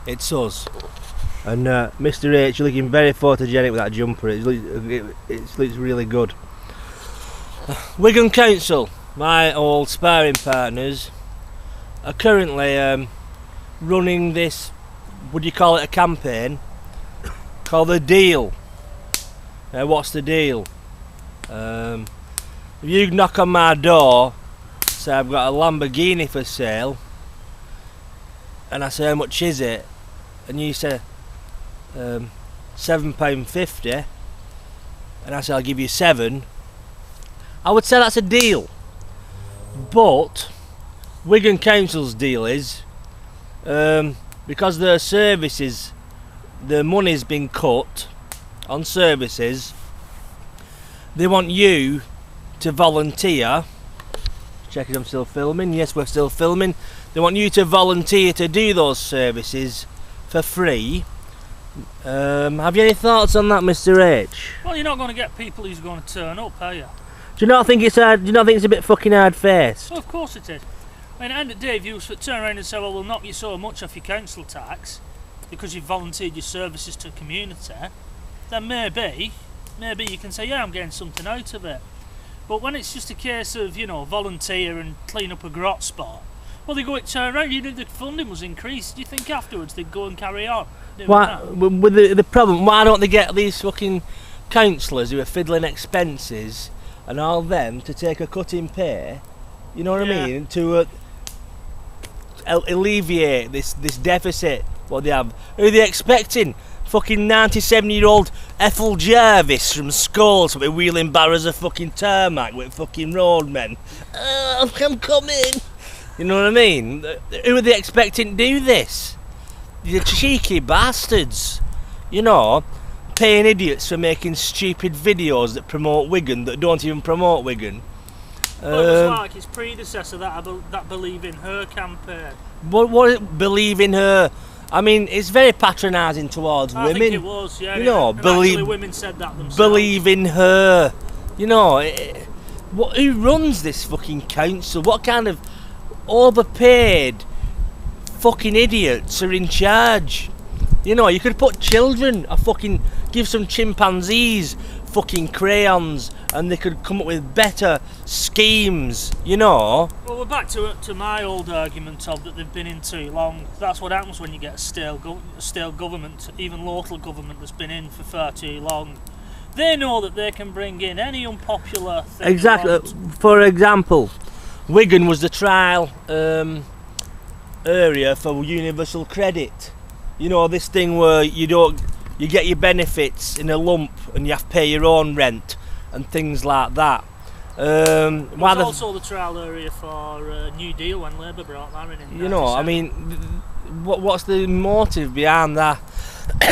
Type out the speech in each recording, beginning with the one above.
It's us. And Mr H, you're looking very photogenic with that jumper. It looks really good. Wigan Council, my old sparring partners, are currently running this, would you call it a campaign, called The Deal. What's the deal? If you knock on my door, say I've got a Lamborghini for sale, and I say how much is it, and you say £7.50, and I say I'll give you £7, I would say that's a deal. But Wigan Council's deal is, because their services, the money's been cut on services, they want you to volunteer. Check if I'm still filming. Yes, we're still filming. They want you to volunteer to do those services for free. Have you any thoughts on that, Mr H? Well, you're not going to get people who's going to turn up, are you? Do you not think it's hard? Do you not think it's a bit fucking hard-faced? Well, of course it is. I mean, at the end of the day, if you turn around and say, well, we'll knock you so much off your council tax because you've volunteered your services to the community, then maybe you can say, yeah, I'm getting something out of it. But when it's just a case of, you know, volunteer and clean up a grot spot, well, they go and turn around, you know, the funding was increased. Do you think afterwards they'd go and carry on doing that? With the problem, why don't they get these fucking councillors who are fiddling expenses and all them to take a cut in pay, you know what I mean, to alleviate this deficit what they have? Who are they expecting? Fucking 97-year-old Ethel Jarvis from Scholes to be wheeling barrows of fucking tarmac with fucking roadmen. Oh, I'm coming. You know what I mean? Who are they expecting to do this? The cheeky bastards. You know, paying idiots for making stupid videos that promote Wigan that don't even promote Wigan. Well, it was like his predecessor, that Believe in Her campaign. What Believe in Her? I mean, it's very patronising towards women. I think it was, yeah. You know, actually women said that themselves. Believe in Her. You know, who runs this fucking council? What kind of overpaid fucking idiots are in charge? You know, you could put children, or fucking give some chimpanzees fucking crayons, and they could come up with better schemes, you know. Well, we're back to my old argument of that they've been in too long. That's what happens when you get a stale government, even local government that's been in for far too long. They know that they can bring in any unpopular thing. Exactly. For example, Wigan was the trial area for universal credit. You know, this thing where you get your benefits in a lump and you have to pay your own rent and things like that. It was also the trial area for New Deal when Labour brought that in. You know, I mean, what's the motive behind that?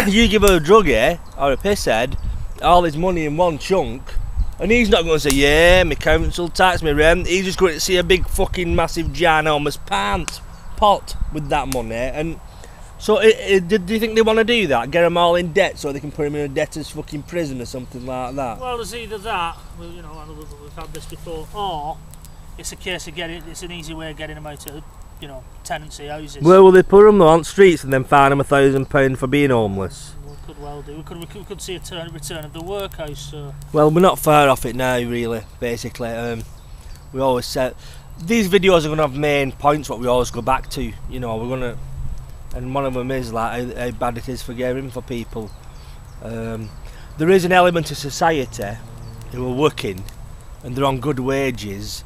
You give a druggie or a pisshead all his money in one chunk, and he's not going to say, yeah, my council tax, my rent. He's just going to see a big fucking massive ginormous pot with that money. And so, do you think they want to do that? Get them all in debt so they can put them in a debtor's fucking prison or something like that? Well, there's either that, well, you know, we've had this before, or it's a case of it's an easy way of getting them out of, you know, tenancy houses. Where will they put them though? On streets and then fine them £1,000 for being homeless? We could well do. We could see a return of the workhouse. Well, we're not far off it now, really. Basically, we always said these videos are going to have main points. What we always go back to, you know, we're going to. And one of them is like how bad it is for caring for people. There is an element of society who are working and they're on good wages.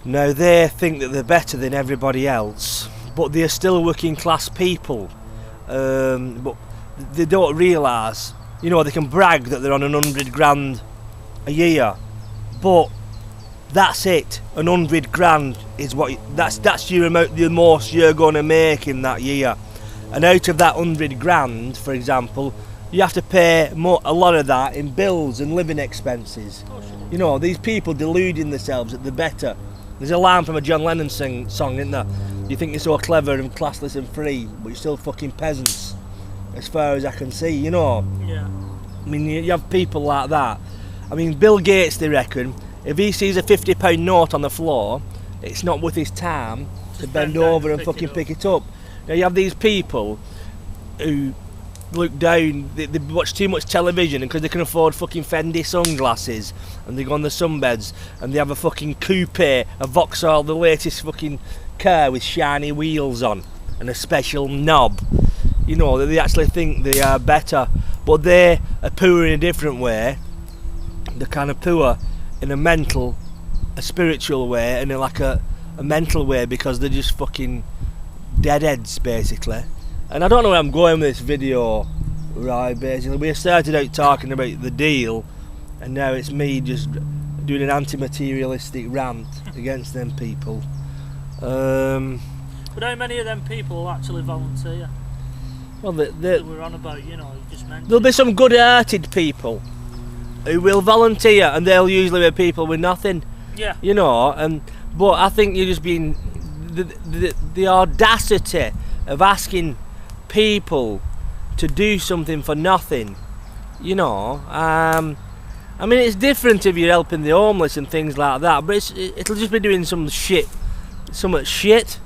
Now they think that they're better than everybody else, but they're still working class people. But they don't realise, you know, they can brag that they're on 100 grand a year, but that's it. 100 grand is what that's your amount, the most you're going to make in that year. And out of that 100 grand, for example, you have to pay a lot of that in bills and living expenses. You know, these people deluding themselves that they're better. There's a line from a John Lennon song, isn't there? You think you're so clever and classless and free, but you're still fucking peasants, as far as I can see, you know. Yeah. I mean, you have people like that. I mean, Bill Gates, they reckon, if he sees a £50 note on the floor, it's not worth his time to bend over and fucking pick it up. Now you have these people who look down, they watch too much television, and because they can afford fucking Fendi sunglasses, and they go on the sunbeds, and they have a fucking coupe, a Vauxhall, the latest fucking car with shiny wheels on, and a special knob. You know, they actually think they are better, but they are poor in a different way. They're kind of poor in a spiritual way, and in like a mental way, because they're just fucking deadheads, basically. And I don't know where I'm going with this video, right? Basically, we started out talking about the deal, and now it's me just doing an anti-materialistic rant against them people. But how many of them people will actually volunteer? Well, That we're on about, you know, you just mentioned. there'll be some good-hearted people who will volunteer, and they'll usually be people with nothing. Yeah. You know, but I think you're just being the audacity of asking people to do something for nothing. You know, I mean, it's different if you're helping the homeless and things like that, but it'll just be doing some shit,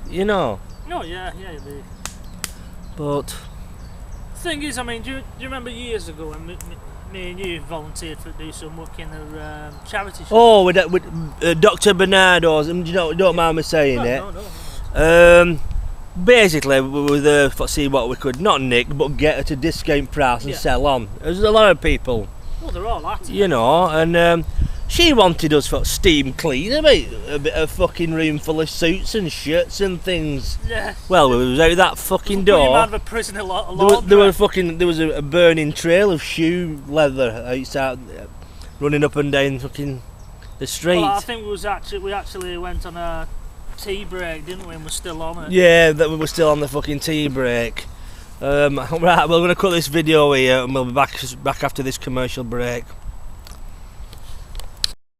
you know. No, yeah, it'd be. But The thing is, I mean, do you remember years ago when me and you volunteered to do some work in a charity shop? oh, with Dr. Bernardo's, and you know, don't mind me saying it. No. Basically, we were there to see what we could not nick, but get at a discount price and Yeah. sell on. There's a lot of people, Well, they're all at it. you know, and she wanted us for steam clean, a bit of fucking room full of suits and shirts and things. Yeah. Well, we was out that fucking Put him door. out of a prison a lot. There was a burning trail of shoe leather outside, running up and down fucking the street. Well, I think we actually went on a tea break, didn't we? And we're still on it. Yeah, that we were still on the fucking tea break. Right, we're going to cut this video here, and we'll be back after this commercial break.